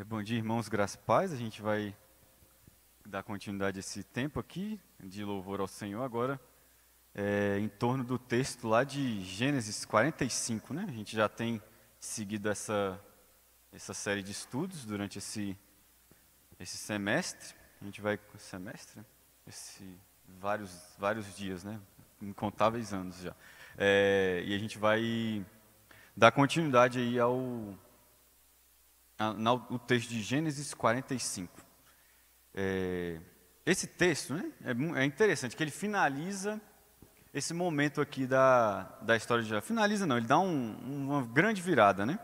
Bom dia, irmãos, graça e paz. A gente vai dar continuidade a esse tempo aqui de louvor ao Senhor agora, em torno do texto lá de Gênesis 45, né? A gente já tem seguido essa série de estudos durante esse semestre. A gente vai semestre, vários dias, né? Incontáveis anos já. E a gente vai dar continuidade aí o texto de Gênesis 45. Esse texto, né, é interessante, que ele finaliza esse momento aqui da história de José. Finaliza não, ele dá uma grande virada, né,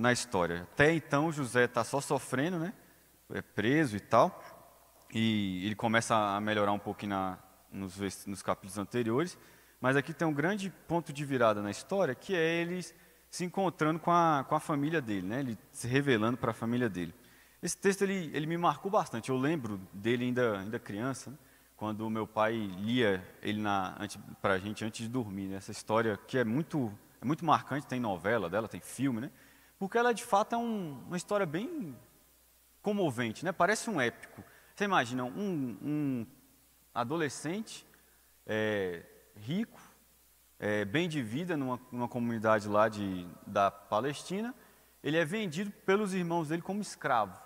na história. Até então José está só sofrendo, né, é preso e tal, e ele começa a melhorar um pouquinho nos capítulos anteriores, mas aqui tem um grande ponto de virada na história, que é eles se encontrando com a família dele, né? Ele se revelando para a família dele. Esse texto ele me marcou bastante. Eu lembro dele ainda criança, né? Quando o meu pai lia ele para a gente antes de dormir, né? Essa história que é muito marcante, tem novela dela, tem filme, né? Porque ela de fato é uma história bem comovente, né? Parece um épico. Você imagina um adolescente rico, bem de vida numa comunidade lá da Palestina, ele é vendido pelos irmãos dele como escravo.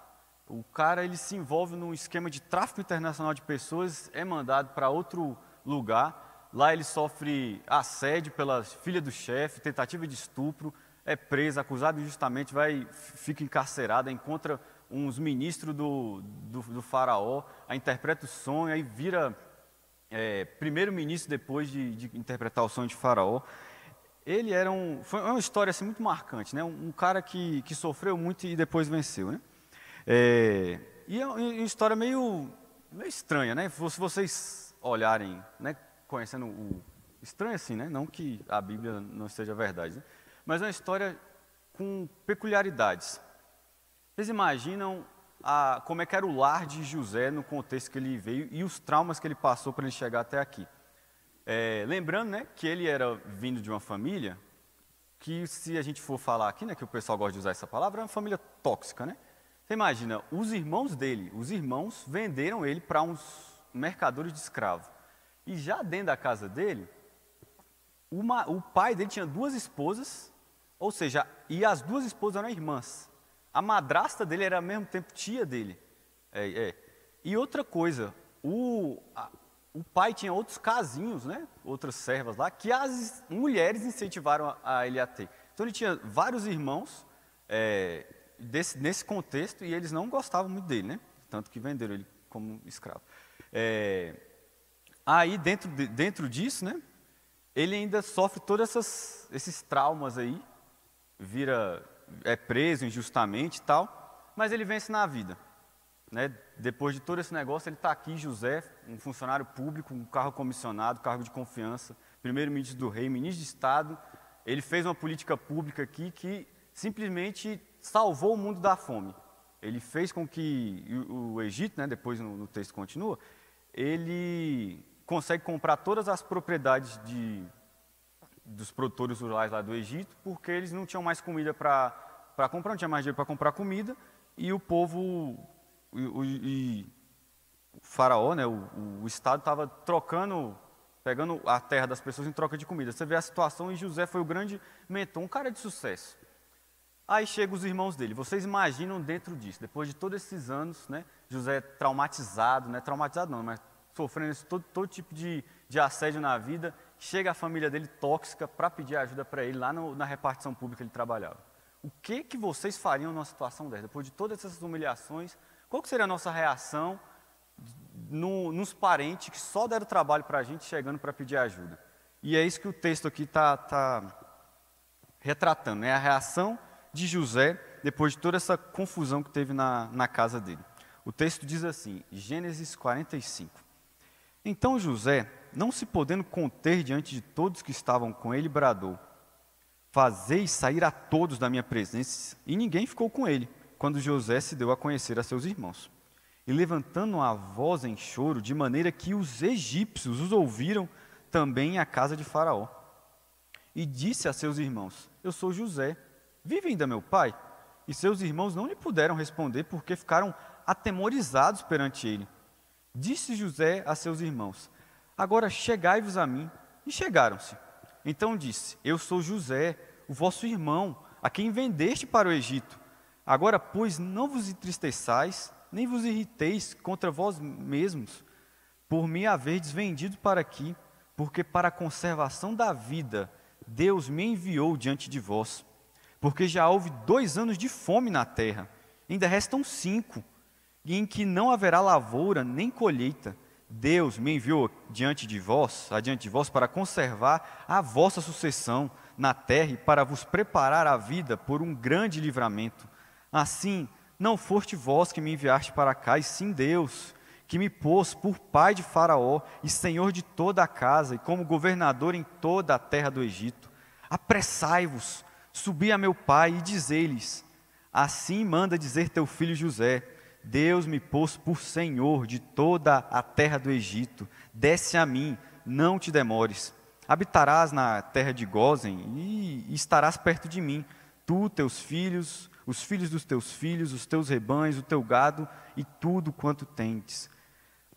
O cara ele se envolve num esquema de tráfico internacional de pessoas, é mandado para outro lugar, lá ele sofre assédio pela filha do chefe, tentativa de estupro, é preso, acusado injustamente, fica encarcerado, encontra uns ministros do faraó, aí interpreta o sonho, aí vira primeiro-ministro depois de interpretar o sonho de Faraó. Ele foi uma história assim, muito marcante, né? Um cara que sofreu muito e depois venceu, né? E é uma história meio estranha, né? Se vocês olharem, né, conhecendo estranho assim, né? Não que a Bíblia não seja verdade, né? Mas é uma história com peculiaridades. Vocês imaginam como é que era o lar de José no contexto que ele veio e os traumas que ele passou para ele chegar até aqui. Lembrando, né, que ele era vindo de uma família que, se a gente for falar aqui, né, que o pessoal gosta de usar essa palavra, é uma família tóxica, né? Você imagina, os irmãos venderam ele para uns mercadores de escravos. E já dentro da casa dele, o pai dele tinha duas esposas, ou seja, e as duas esposas eram irmãs. A madrasta dele era ao mesmo tempo tia dele. E outra coisa, o pai tinha outros casinhos, né? Outras servas lá, que as mulheres incentivaram a ele a ter. Então ele tinha vários irmãos nesse contexto e eles não gostavam muito dele, né? Tanto que venderam ele como escravo. Aí dentro disso, né? Ele ainda sofre todos esses traumas aí, é preso injustamente e tal, mas ele vence na vida, né? Depois de todo esse negócio, ele está aqui, José, um funcionário público, um cargo comissionado, cargo de confiança, primeiro-ministro do rei, ministro de Estado. Ele fez uma política pública aqui que simplesmente salvou o mundo da fome. Ele fez com que o Egito, né, depois no texto continua, ele consegue comprar todas as propriedades dos produtores rurais lá do Egito, porque eles não tinham mais comida para comprar, não tinha mais dinheiro para comprar comida, e o povo, o faraó, né, o Estado estava pegando a terra das pessoas em troca de comida. Você vê a situação, e José foi o grande mentor, um cara de sucesso. Aí chegam os irmãos dele. Vocês imaginam dentro disso, depois de todos esses anos, né, José traumatizado, né, traumatizado não, mas sofrendo todo tipo de assédio na vida, chega a família dele tóxica para pedir ajuda para ele lá na repartição pública que ele trabalhava. O que vocês fariam numa situação dessa? Depois de todas essas humilhações, qual que seria a nossa reação nos parentes que só deram trabalho para a gente chegando para pedir ajuda? E é isso que o texto aqui está retratando, né? A reação de José depois de toda essa confusão que teve na casa dele. O texto diz assim, Gênesis 45. Então José, não se podendo conter diante de todos que estavam com ele, bradou: Fazeis sair a todos da minha presença. E ninguém ficou com ele, quando José se deu a conhecer a seus irmãos. E levantando a voz em choro, de maneira que os egípcios os ouviram também à casa de Faraó. E disse a seus irmãos: Eu sou José, vive ainda meu pai? E seus irmãos não lhe puderam responder, porque ficaram atemorizados perante ele. Disse José a seus irmãos: agora chegai-vos a mim. E chegaram-se. Então disse: eu sou José, o vosso irmão, a quem vendeste para o Egito. Agora, pois, não vos entristeçais, nem vos irriteis contra vós mesmos, por me haverdes vendido para aqui, porque para a conservação da vida Deus me enviou diante de vós. Porque já houve 2 anos de fome na terra, ainda restam 5, e em que não haverá lavoura nem colheita. Deus me enviou adiante de vós, para conservar a vossa sucessão na terra e para vos preparar a vida por um grande livramento. Assim, não foste vós que me enviaste para cá, e sim Deus, que me pôs por pai de Faraó e senhor de toda a casa, e como governador em toda a terra do Egito. Apressai-vos, subi a meu pai e dizei-lhes: assim manda dizer teu filho José: Deus me pôs por senhor de toda a terra do Egito. Desce a mim, não te demores. Habitarás na terra de Gósen e estarás perto de mim, tu, teus filhos, os filhos dos teus filhos, os teus rebanhos, o teu gado e tudo quanto tendes.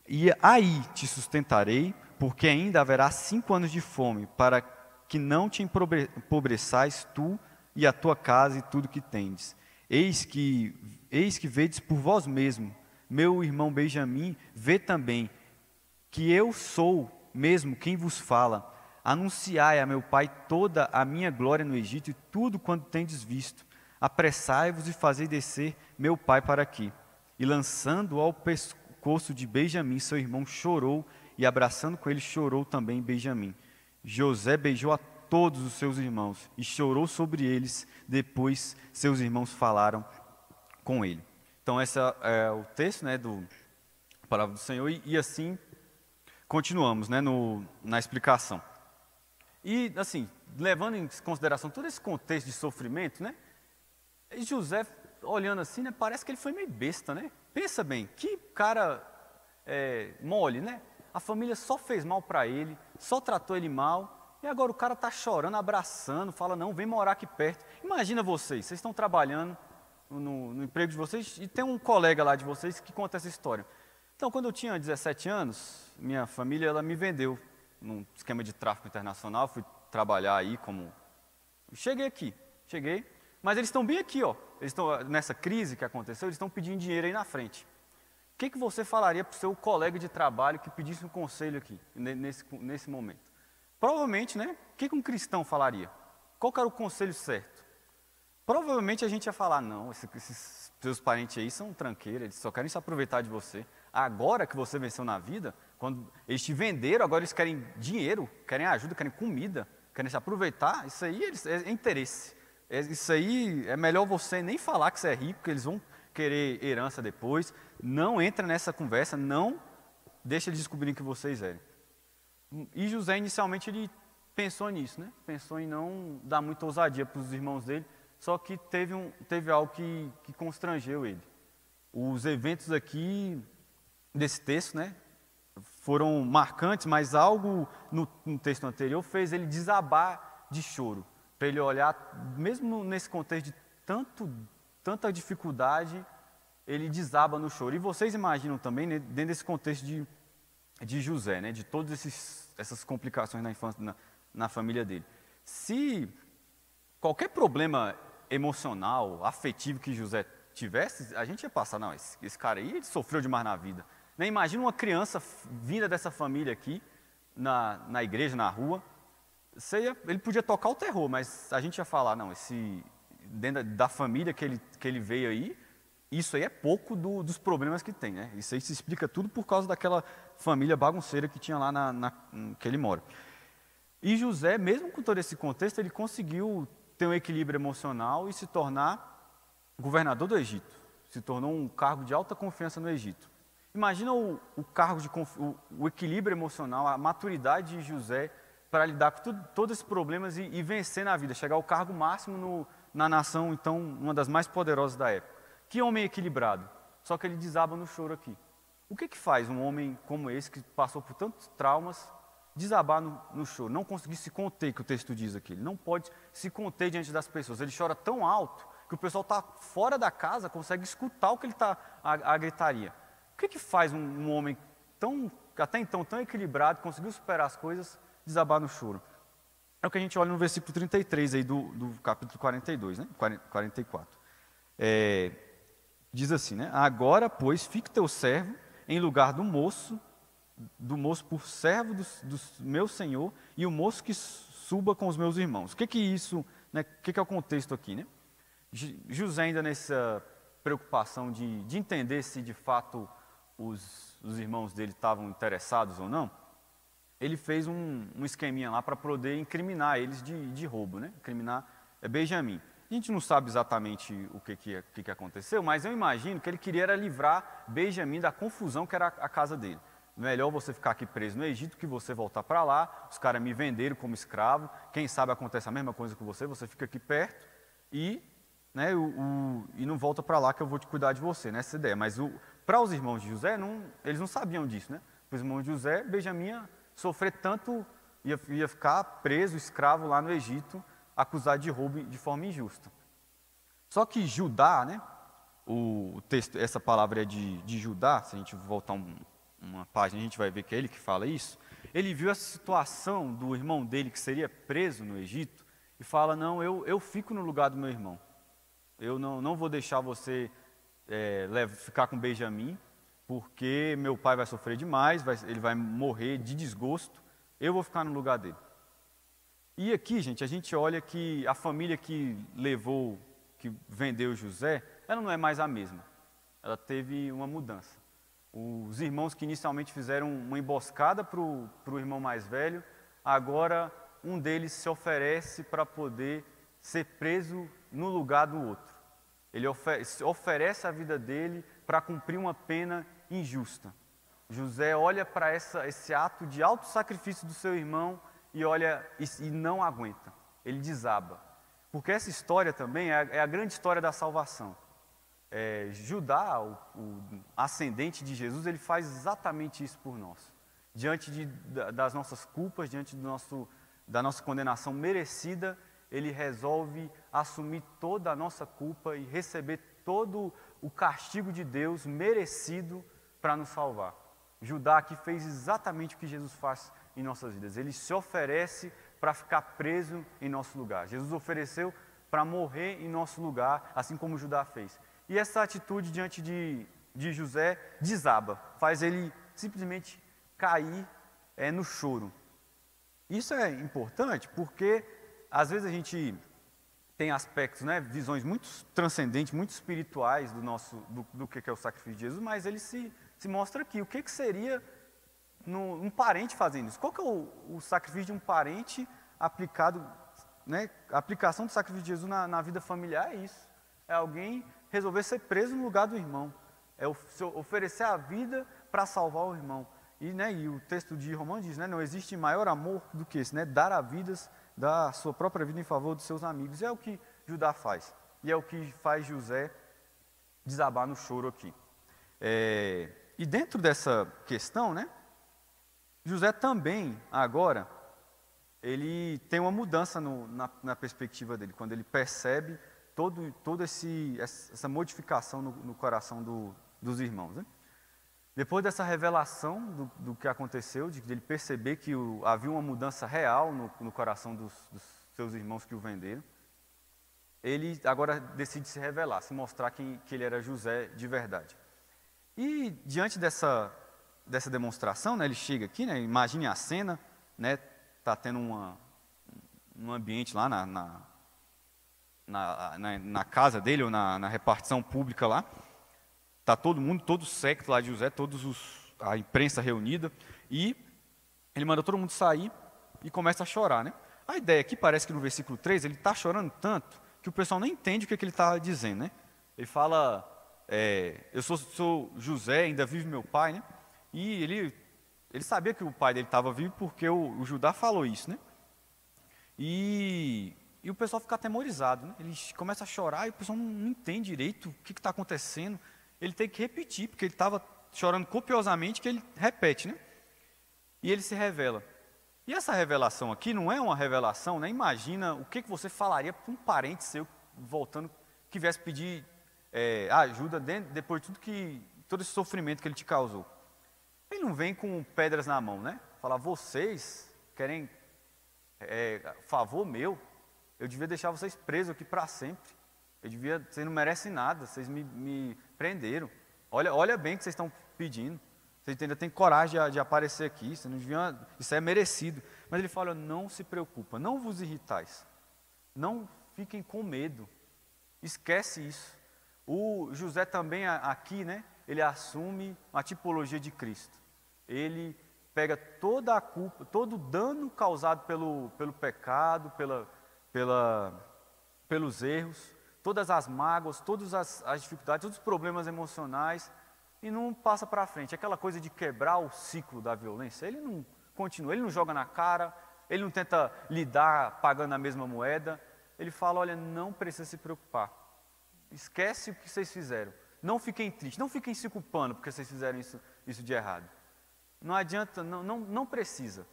E aí te sustentarei, porque ainda haverá 5 anos de fome, para que não te empobreçais tu e a tua casa e tudo que tendes. Eis que vedes por vós mesmo, meu irmão Benjamim vê também, que eu sou mesmo quem vos fala. Anunciai a meu pai toda a minha glória no Egito e tudo quanto tendes visto. Apressai-vos e fazei descer meu pai para aqui. E lançando ao pescoço de Benjamim, seu irmão chorou, e abraçando com ele chorou também Benjamim. José beijou a todos os seus irmãos e chorou sobre eles. Depois seus irmãos falaram com ele. Então esse é o texto, né, do Palavra do Senhor, e assim continuamos, né, na explicação. E assim, levando em consideração todo esse contexto de sofrimento, né, José, olhando assim, né, parece que ele foi meio besta, né? Pensa bem, que cara mole, né? A família só fez mal para ele, só tratou ele mal, e agora o cara está chorando, abraçando, fala: não, vem morar aqui perto. Imagina vocês estão trabalhando no emprego de vocês e tem um colega lá de vocês que conta essa história. Então, quando eu tinha 17 anos, minha família ela me vendeu num esquema de tráfico internacional, fui trabalhar aí como... Cheguei, mas eles estão bem aqui, ó. Eles estão nessa crise que aconteceu, eles estão pedindo dinheiro aí na frente. O que você falaria para o seu colega de trabalho que pedisse um conselho aqui, nesse momento? Provavelmente, né? O que um cristão falaria? Qual que era o conselho certo? Provavelmente a gente ia falar: não, esses seus parentes aí são tranqueiros, eles só querem se aproveitar de você. Agora que você venceu na vida, quando eles te venderam, agora eles querem dinheiro, querem ajuda, querem comida, querem se aproveitar. Isso aí é interesse. Isso aí é melhor você nem falar que você é rico, que eles vão querer herança depois. Não entra nessa conversa, não deixa eles descobrirem que vocês eram. E José, inicialmente, ele pensou nisso, né? Pensou em não dar muita ousadia para os irmãos dele, só que teve algo que constrangeu ele. Os eventos aqui desse texto, né, foram marcantes, mas algo no texto anterior fez ele desabar de choro, para ele olhar, mesmo nesse contexto de tanta dificuldade, ele desaba no choro. E vocês imaginam também, né, dentro desse contexto de José, né, de todas essas complicações na infância, na família dele. Se qualquer problema emocional, afetivo que José tivesse, a gente ia passar: não, esse cara aí, ele sofreu demais na vida. Né? Imagina uma criança vinda dessa família aqui, na igreja, na rua, ele podia tocar o terror, mas a gente ia falar: não, dentro da família que ele veio aí, isso aí é pouco dos problemas que tem, né? Isso aí se explica tudo por causa daquela família bagunceira que tinha lá que ele mora. E José, mesmo com todo esse contexto, ele conseguiu ter um equilíbrio emocional e se tornar governador do Egito. Se tornou um cargo de alta confiança no Egito. Imagina o equilíbrio emocional, a maturidade de José para lidar com todos esses problemas e vencer na vida, chegar ao cargo máximo na nação, então, uma das mais poderosas da época. Que homem equilibrado, só que ele desaba no choro aqui. O que faz um homem como esse, que passou por tantos traumas, desabar no choro, não conseguir se conter, que o texto diz aqui? Ele não pode se conter diante das pessoas, ele chora tão alto que o pessoal está fora da casa, consegue escutar o que ele está, a gritaria. O que faz um homem até então tão equilibrado, conseguiu superar as coisas, desabar no choro? É o que a gente olha no versículo 33 aí do capítulo 42, né? 44. Diz assim, né? Agora, pois, fique teu servo em lugar do moço por servo do meu senhor, e o moço que suba com os meus irmãos. O que isso, né? O que é o contexto aqui, né? José, ainda nessa preocupação de entender se de fato os irmãos dele estavam interessados ou não, ele fez um esqueminha lá para poder incriminar eles de roubo, né? Incriminar Benjamim. A gente não sabe exatamente o que aconteceu, mas eu imagino que ele queria era livrar Benjamim da confusão que era a casa dele. Melhor você ficar aqui preso no Egito que você voltar para lá, os caras me venderam como escravo, quem sabe acontece a mesma coisa com você fica aqui perto e, né, e não volta para lá que eu vou te cuidar de você, nessa ideia. Mas para os irmãos de José, eles não sabiam disso, né? Para os irmãos de José, Benjamim ia sofrer tanto, ia ficar preso, escravo lá no Egito, acusado de roubo de forma injusta. Só que Judá, né, o texto, essa palavra é de Judá, se a gente voltar uma página, a gente vai ver que é ele que fala isso. Ele viu a situação do irmão dele que seria preso no Egito e fala, não, eu fico no lugar do meu irmão. Eu não vou deixar você ficar com Benjamim, porque meu pai vai sofrer demais, ele vai morrer de desgosto, eu vou ficar no lugar dele. E aqui, gente, a gente olha que a família que vendeu José, ela não é mais a mesma. Ela teve uma mudança. Os irmãos que inicialmente fizeram uma emboscada para o irmão mais velho, agora um deles se oferece para poder ser preso no lugar do outro. Ele oferece a vida dele para cumprir uma pena injusta. José olha para esse ato de auto-sacrifício do seu irmão e olha e não aguenta. Ele desaba. Porque essa história também é a grande história da salvação. Judá, o ascendente de Jesus, ele faz exatamente isso por nós. Diante das nossas culpas, diante da nossa condenação merecida, ele resolve assumir toda a nossa culpa e receber todo o castigo de Deus merecido para nos salvar. Judá aqui fez exatamente o que Jesus faz em nossas vidas. Ele se oferece para ficar preso em nosso lugar. Jesus ofereceu para morrer em nosso lugar, assim como Judá fez. E essa atitude diante de José desaba, faz ele simplesmente cair no choro. Isso é importante porque às vezes a gente tem aspectos, né, visões muito transcendentes, muito espirituais do que é o sacrifício de Jesus, mas ele se mostra aqui. O que seria um parente fazendo isso? Qual que é o sacrifício de um parente aplicado, né? A aplicação do sacrifício de Jesus na vida familiar é isso. É alguém resolver ser preso no lugar do irmão. É oferecer a vida para salvar o irmão. E o texto de Romanos diz, né, não existe maior amor do que esse, né, dar a sua própria vida em favor dos seus amigos. E é o que Judá faz. E é o que faz José desabar no choro aqui. E dentro dessa questão, né, José também, agora, ele tem uma mudança na perspectiva dele, quando ele percebe toda essa modificação no coração dos irmãos. Né? Depois dessa revelação do que aconteceu, de ele perceber que havia uma mudança real no coração dos seus irmãos que o venderam, ele agora decide se revelar, se mostrar que ele era José de verdade. E diante dessa demonstração, né, ele chega aqui, né, imagine a cena, né, tá tendo um ambiente lá na casa dele, ou na repartição pública lá, está todo mundo, todo o séquito lá de José, a imprensa reunida, e ele manda todo mundo sair e começa a chorar. Né? A ideia aqui parece que no versículo 3, ele está chorando tanto que o pessoal não entende o que ele está dizendo. Né? Ele fala, eu sou José, ainda vive meu pai, né? E ele sabia que o pai dele estava vivo porque o Judá falou isso. Né? E o pessoal fica atemorizado. Né? Ele começa a chorar e o pessoal não entende direito o que está acontecendo. Ele tem que repetir, porque ele estava chorando copiosamente, que ele repete, né? E ele se revela. E essa revelação aqui não é uma revelação, né? Imagina o que você falaria para um parente seu voltando que viesse pedir ajuda depois de todo esse sofrimento que ele te causou. Ele não vem com pedras na mão, né? Falar, vocês querem favor meu, eu devia deixar vocês presos aqui para sempre. Vocês não merecem nada, vocês me prenderam. Olha bem o que vocês estão pedindo. Vocês ainda têm coragem de aparecer aqui, vocês não deviam, isso é merecido. Mas ele fala, não se preocupa, não vos irritais. Não fiquem com medo. Esquece isso. O José também aqui, né, ele assume a tipologia de Cristo. Ele pega toda a culpa, todo o dano causado pelo pecado, pelos erros, todas as mágoas, todas as dificuldades, todos os problemas emocionais, e não passa para frente. Aquela coisa de quebrar o ciclo da violência, ele não continua, ele não joga na cara, ele não tenta lidar pagando a mesma moeda. Ele fala, olha, não precisa se preocupar. Esquece o que vocês fizeram. Não fiquem tristes, não fiquem se culpando porque vocês fizeram isso de errado. Não adianta, não precisa.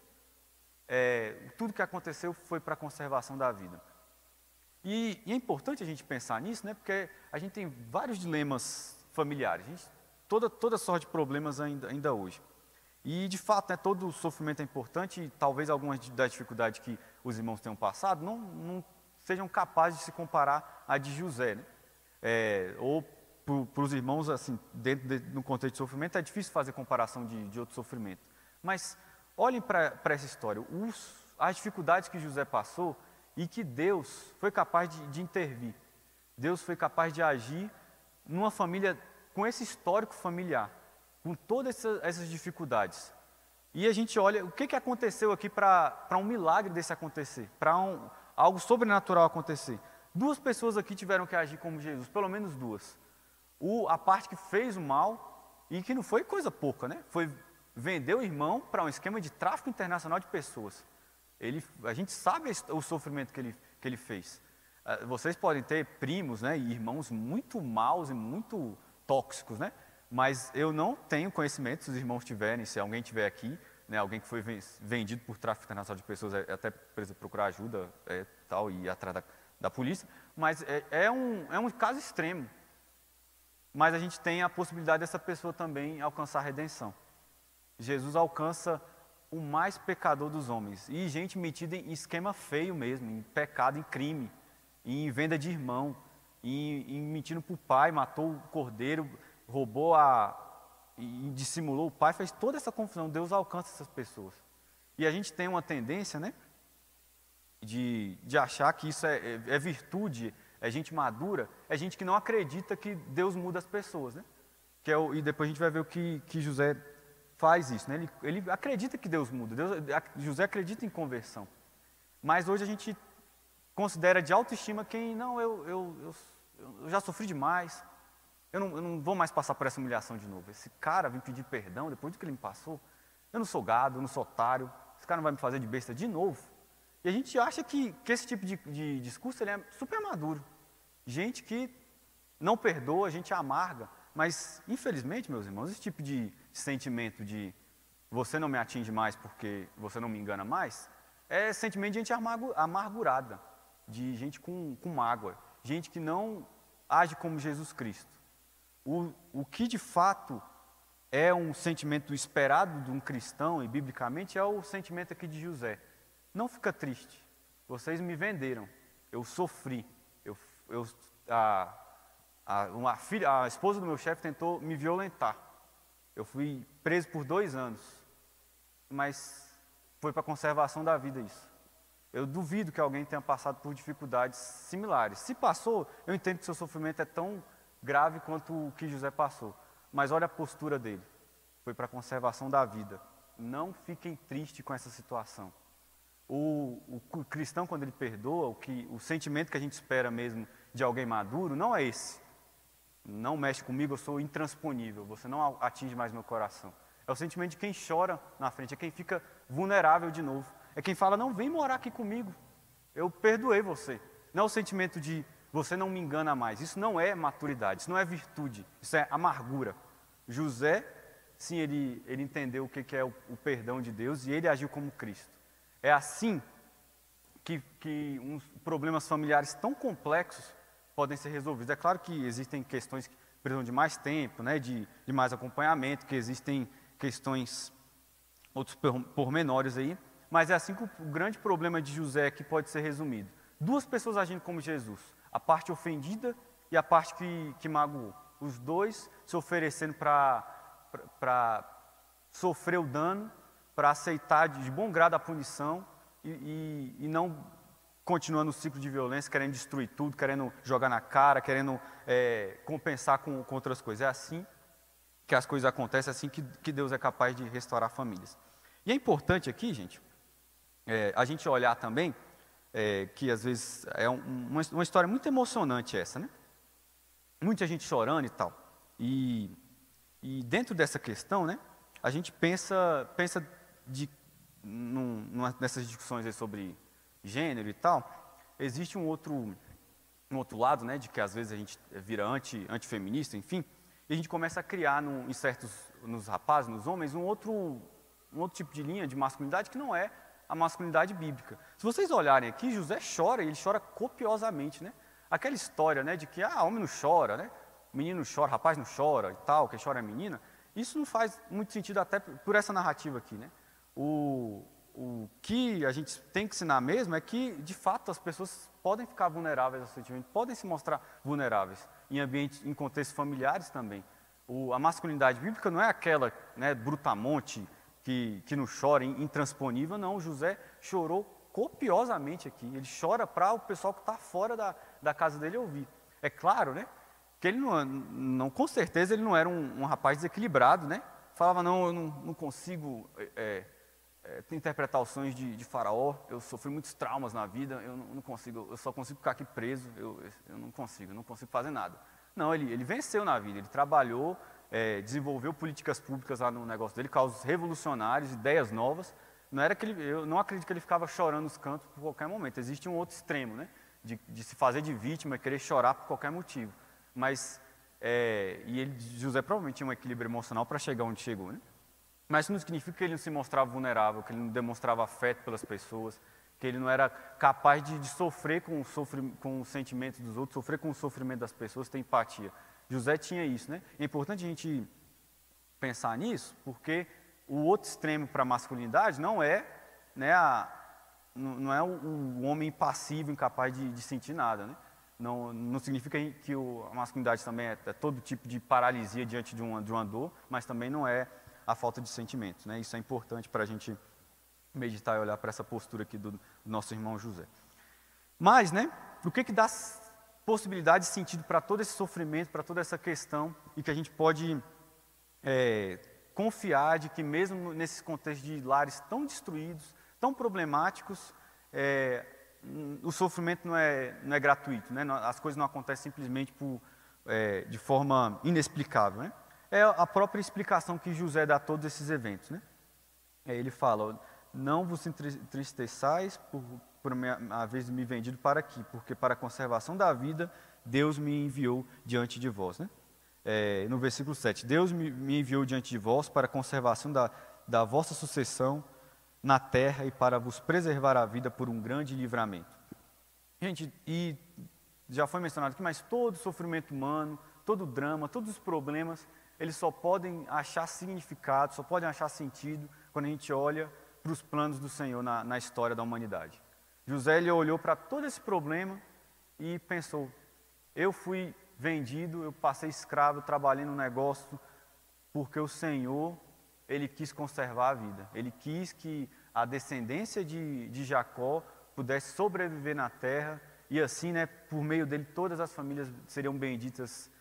Tudo que aconteceu foi para a conservação da vida. E é importante a gente pensar nisso, né? Porque a gente tem vários dilemas familiares, toda sorte de problemas ainda hoje. E, de fato, né, todo o sofrimento é importante e talvez algumas das dificuldades que os irmãos tenham passado não sejam capazes de se comparar à de José, né? Ou para os irmãos, assim, no contexto de sofrimento, é difícil fazer comparação de outro sofrimento. Mas olhem para essa história, as dificuldades que José passou e que Deus foi capaz de intervir. Deus foi capaz de agir numa família com esse histórico familiar, com todas essas dificuldades. E a gente olha, o que aconteceu aqui para um milagre desse acontecer, para algo sobrenatural acontecer. 2 pessoas aqui tiveram que agir como Jesus, pelo menos 2. A parte que fez o mal, e que não foi coisa pouca, né? Foi vender o irmão para um esquema de tráfico internacional de pessoas. A gente sabe o sofrimento que ele fez. Vocês podem ter primos, né, e irmãos muito maus e muito tóxicos, né? Mas eu não tenho conhecimento, se os irmãos tiverem, se alguém tiver aqui, né, alguém que foi vendido por tráfico internacional de pessoas, até precisa procurar ajuda tal, e ir atrás da polícia, mas é um caso extremo. Mas a gente tem a possibilidade dessa pessoa também alcançar a redenção. Jesus alcança o mais pecador dos homens, e gente metida em esquema feio mesmo, em pecado, em crime, em venda de irmão, em mentindo para o pai, matou o cordeiro, roubou e dissimulou o pai, fez toda essa confusão. Deus alcança essas pessoas. E a gente tem uma tendência, né, de achar que isso é virtude, é gente madura, é gente que não acredita que Deus muda as pessoas, né? E depois a gente vai ver o que José faz isso, né? Ele acredita que Deus muda, José acredita em conversão. Mas hoje a gente considera de autoestima quem, não, eu já sofri demais, eu não vou mais passar por essa humilhação de novo. Esse cara vem pedir perdão depois do que ele me passou, eu não sou gado, eu não sou otário, esse cara não vai me fazer de besta de novo. E a gente acha que esse tipo de discurso ele é super maduro. Gente que não perdoa, gente amarga. Mas, infelizmente, meus irmãos, esse tipo de sentimento de você não me atinge mais porque você não me engana mais, é sentimento de gente amargurada, de gente com mágoa, gente que não age como Jesus Cristo. O que, de fato, é um sentimento esperado de um cristão, e biblicamente, é o sentimento aqui de José. Não fica triste, vocês me venderam, eu sofri, a esposa do meu chefe tentou me violentar, eu fui preso por 2 anos, mas foi para a conservação da vida isso. Eu duvido que alguém tenha passado por dificuldades similares. Se passou, eu entendo que seu sofrimento é tão grave quanto o que José passou, mas olha a postura dele, foi para a conservação da vida. Não fiquem tristes com essa situação. O cristão, quando ele perdoa, o sentimento que a gente espera mesmo de alguém maduro, não é esse. Não mexe comigo, eu sou intransponível, você não atinge mais meu coração. É o sentimento de quem chora na frente, é quem fica vulnerável de novo. É quem fala, não, vem morar aqui comigo, eu perdoei você. Não é o sentimento de, você não me engana mais. Isso não é maturidade, isso não é virtude, isso é amargura. José, sim, ele entendeu o que é o perdão de Deus e ele agiu como Cristo. É assim que uns problemas familiares tão complexos podem ser resolvidos. É claro que existem questões que precisam de mais tempo, né, de mais acompanhamento, que existem questões, outros pormenores aí, mas é assim que o grande problema de José aqui pode ser resumido. Duas pessoas agindo como Jesus, a parte ofendida e a parte que magoou. Os dois se oferecendo para sofrer o dano, para aceitar de bom grado a punição e não continuando o ciclo de violência, querendo destruir tudo, querendo jogar na cara, querendo compensar com outras coisas. É assim que as coisas acontecem, é assim que Deus é capaz de restaurar famílias. E é importante aqui, gente, a gente olhar também, que às vezes é uma história muito emocionante essa, né? Muita gente chorando e tal. E dentro dessa questão, né, a gente pensa nessas discussões aí sobre gênero e tal, existe um outro lado, né, de que às vezes a gente vira antifeminista, enfim, e a gente começa a criar nos rapazes, nos homens, um outro tipo de linha de masculinidade que não é a masculinidade bíblica. Se vocês olharem aqui, José chora, e ele chora copiosamente, né? Aquela história, né, de que homem não chora, né? Menino chora, rapaz não chora e tal, quem chora é menina. Isso não faz muito sentido até por essa narrativa aqui, né? O que a gente tem que ensinar mesmo é que, de fato, as pessoas podem ficar vulneráveis ao sentimento, podem se mostrar vulneráveis em contextos familiares também. A masculinidade bíblica não é aquela, né, brutamonte, que não chora, intransponível, não. José chorou copiosamente aqui. Ele chora para o pessoal que está fora da casa dele ouvir. É claro, né, que ele não com certeza ele não era um rapaz desequilibrado, né? Falava, não, eu não consigo interpretar os sonhos de Faraó, eu sofri muitos traumas na vida, eu não consigo, eu só consigo ficar aqui preso, eu não consigo fazer nada. Não, ele venceu na vida, ele trabalhou, desenvolveu políticas públicas lá no negócio dele, causas revolucionárias, ideias novas. Não era que eu não acredito que ele ficava chorando nos cantos por qualquer momento. Existe um outro extremo, né, de se fazer de vítima, querer chorar por qualquer motivo. Mas José provavelmente tinha um equilíbrio emocional para chegar onde chegou, né? Mas isso não significa que ele não se mostrava vulnerável, que ele não demonstrava afeto pelas pessoas, que ele não era capaz de sofrer com os sentimentos dos outros, sofrer com o sofrimento das pessoas, ter empatia. José tinha isso, né? É importante a gente pensar nisso, porque o outro extremo para a masculinidade não é, né, o homem impassivo, incapaz de sentir nada, né? Não significa que a masculinidade também é todo tipo de paralisia diante de uma dor, mas também não é a falta de sentimentos, né? Isso é importante para a gente meditar e olhar para essa postura aqui do nosso irmão José. Mas, né, o que dá possibilidade de sentido para todo esse sofrimento, para toda essa questão, e que a gente pode confiar de que mesmo nesses contextos de lares tão destruídos, tão problemáticos, o sofrimento não é gratuito, né? As coisas não acontecem simplesmente de forma inexplicável, né? É a própria explicação que José dá a todos esses eventos, né? Ele fala, não vos entristeçais por haver me vendido para aqui, porque para a conservação da vida Deus me enviou diante de vós, né? No versículo 7, Deus me enviou diante de vós para a conservação da vossa sucessão na terra e para vos preservar a vida por um grande livramento. Gente, e já foi mencionado aqui, mas todo sofrimento humano, todo drama, todos os problemas, eles só podem achar significado, só podem achar sentido quando a gente olha para os planos do Senhor na história da humanidade. José, ele olhou para todo esse problema e pensou, eu fui vendido, eu passei escravo, trabalhei no negócio, porque o Senhor, ele quis conservar a vida. Ele quis que a descendência de Jacó pudesse sobreviver na terra e assim, né, por meio dele, todas as famílias seriam benditas,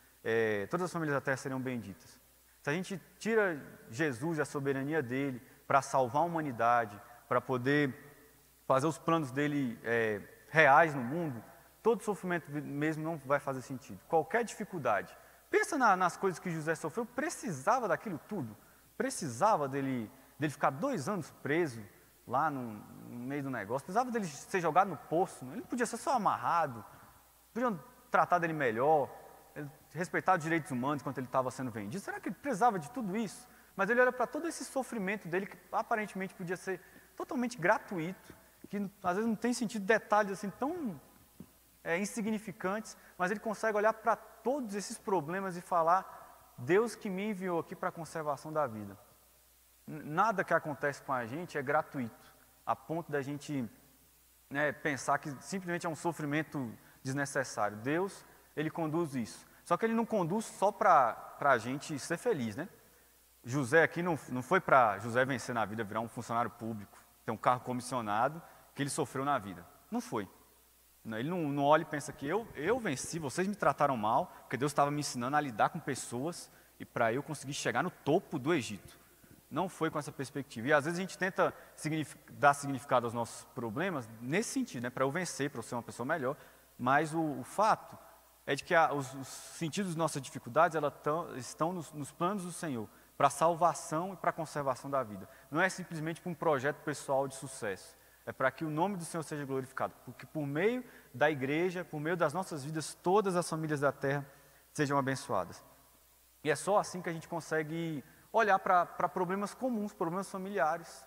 todas as famílias da terra seriam benditas. Se a gente tira Jesus e a soberania dele para salvar a humanidade, para poder fazer os planos dele reais no mundo, todo sofrimento mesmo não vai fazer sentido. Qualquer dificuldade. Pensa nas coisas que José sofreu, precisava daquilo tudo. Precisava dele ficar 2 anos preso lá no meio do negócio. Precisava dele ser jogado no poço. Ele não podia ser só amarrado. Podiam tratar dele melhor, respeitar os direitos humanos enquanto ele estava sendo vendido. Será que ele precisava de tudo isso? Mas ele olha para todo esse sofrimento dele, que aparentemente podia ser totalmente gratuito, que às vezes não tem sentido, detalhes assim insignificantes, mas ele consegue olhar para todos esses problemas e falar: Deus que me enviou aqui para a conservação da vida. Nada que acontece com a gente é gratuito, a ponto da gente pensar que simplesmente é um sofrimento desnecessário. Deus, ele conduz isso. Só que ele não conduz só para a gente ser feliz, né? José aqui não foi para José vencer na vida, virar um funcionário público, ter um carro comissionado que ele sofreu na vida. Não foi. Ele não olha e pensa que eu venci, vocês me trataram mal, porque Deus estava me ensinando a lidar com pessoas e para eu conseguir chegar no topo do Egito. Não foi com essa perspectiva. E às vezes a gente tenta dar significado aos nossos problemas nesse sentido, né? Para eu vencer, para eu ser uma pessoa melhor. Mas o fato é de que os sentidos de nossas dificuldades estão nos planos do Senhor, para a salvação e para a conservação da vida. Não é simplesmente para um projeto pessoal de sucesso. É para que o nome do Senhor seja glorificado. Porque por meio da igreja, por meio das nossas vidas, todas as famílias da terra sejam abençoadas. E é só assim que a gente consegue olhar para problemas comuns, problemas familiares.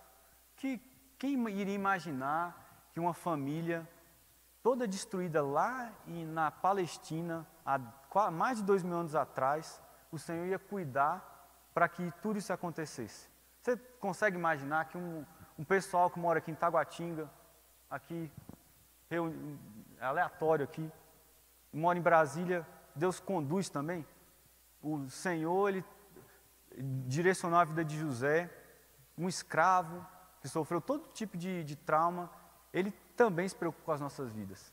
Quem iria imaginar que uma família toda destruída lá na Palestina, há mais de 2000 anos atrás, o Senhor ia cuidar para que tudo isso acontecesse? Você consegue imaginar que um pessoal que mora aqui em Taguatinga, aqui, aleatório aqui, mora em Brasília, Deus conduz também? O Senhor, ele direcionou a vida de José, um escravo que sofreu todo tipo de trauma, ele também se preocupa com as nossas vidas.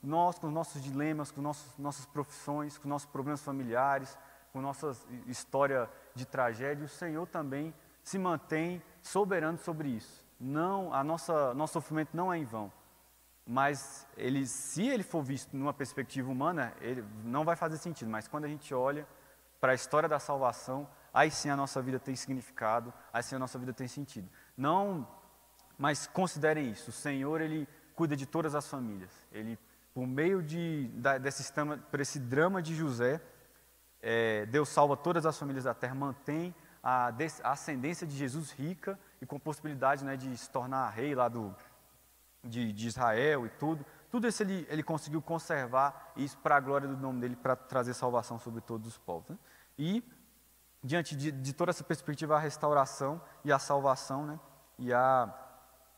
Nós, com os nossos dilemas, com nossas profissões, com nossos problemas familiares, com nossa história de tragédia, o Senhor também se mantém soberano sobre isso. Nosso sofrimento não é em vão. Mas se ele for visto numa perspectiva humana, ele não vai fazer sentido. Mas quando a gente olha para a história da salvação, aí sim a nossa vida tem significado, aí sim a nossa vida tem sentido. Mas considerem isso, o Senhor, ele cuida de todas as famílias. Ele, por meio desse drama de José, Deus salva todas as famílias da terra, mantém a ascendência de Jesus rica e com possibilidade, né, de se tornar rei lá de Israel e tudo. Tudo isso ele conseguiu conservar, isso para a glória do nome dele, para trazer salvação sobre todos os povos. Né? E, diante de toda essa perspectiva, a restauração e a salvação, né,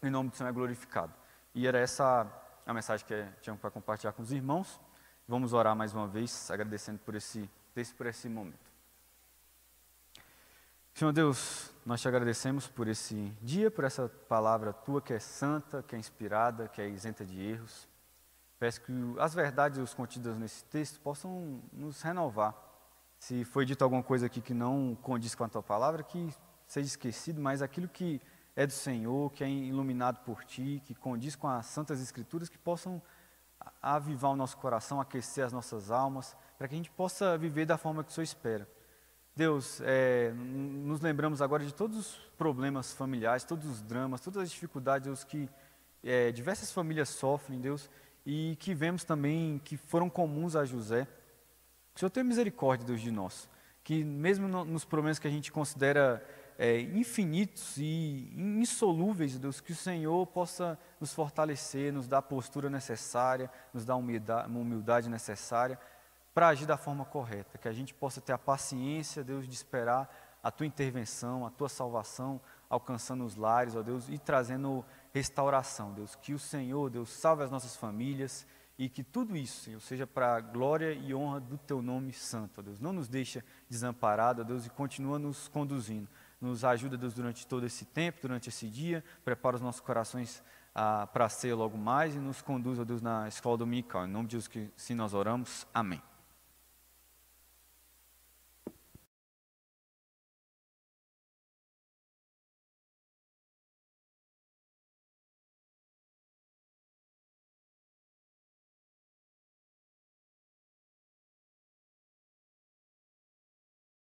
em nome do Senhor é glorificado. E era essa a mensagem que tinha para compartilhar com os irmãos. Vamos orar mais uma vez, agradecendo por esse momento. Senhor Deus, nós te agradecemos por esse dia, por essa palavra tua que é santa, que é inspirada, que é isenta de erros. Peço que as verdades contidas nesse texto possam nos renovar. Se foi dito alguma coisa aqui que não condiz com a tua palavra, que seja esquecido, mas aquilo que é do Senhor, que é iluminado por ti, que condiz com as santas escrituras, que possam avivar o nosso coração, aquecer as nossas almas, para que a gente possa viver da forma que o Senhor espera. Deus, nos lembramos agora de todos os problemas familiares, todos os dramas, todas as dificuldades, Deus, que diversas famílias sofrem, Deus, e que vemos também que foram comuns a José. O Senhor tenha misericórdia, Deus, de nós, que mesmo nos problemas que a gente considera infinitos e insolúveis, Deus, que o Senhor possa nos fortalecer, nos dar a postura necessária, nos dar uma humildade necessária, para agir da forma correta, que a gente possa ter a paciência, Deus, de esperar a Tua intervenção, a Tua salvação, alcançando os lares, ó Deus, e trazendo restauração, Deus. Que o Senhor, Deus, salve as nossas famílias e que tudo isso, Senhor, seja para a glória e honra do Teu nome santo, ó Deus. Não nos deixa desamparados, ó Deus, e continua nos conduzindo. Nos ajuda, Deus, durante todo esse tempo, durante esse dia, prepara os nossos corações para ser logo mais e nos conduz, ó Deus, na escola dominical. Em nome de Jesus, que sim nós oramos. Amém.